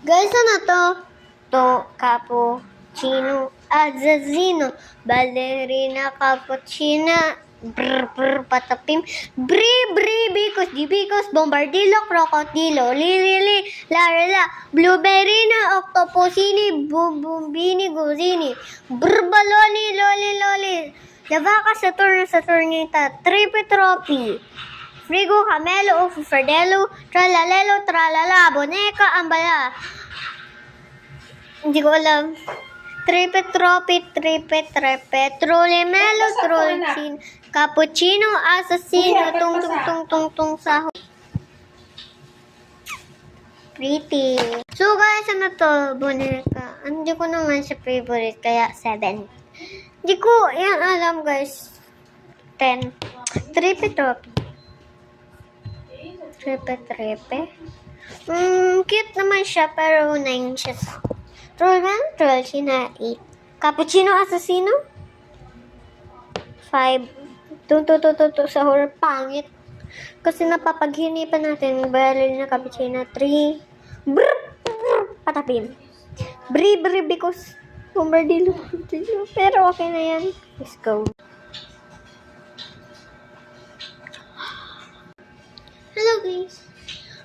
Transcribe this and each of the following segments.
Guys, ano to? To, cappuccino, azzazino, ballerina, cappuccina, patapim, bikos, dibikos, bombardilo, crocodilo, lili, larala, blueberry na, octopusini, bumbini, guzini, baloli, loli, lavaka, saturnita, tripi, frigo, camelo, ufuferdelo, tralalelo, tralala, boneka, ambala. Hindi ko alam. Trepe, trolimelo, trolcin, cappuccino, assassino, tung, saho. Pretty. So guys, ano to? Boneka. Hindi ko naman siya favorite, kaya 7. Hindi ko yan alam guys. 10. Trepe. Cute naman siya, pero 9 siya. Trollcina, 8. Cappuccino Assassino? 5. Tung, sa horror, pangit. Kasi napapaghinipan natin, ballerina cappuccino, 3. Patapin. Because bombardilo. Pero okay na yan. Let's go. Hello guys.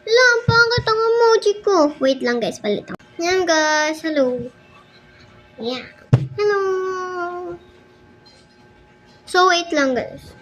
Wala, ang pangit ang emoji ko. Wait lang guys, palit ako. Yan guys, hello. Yeah. Hello. So wait lang guys.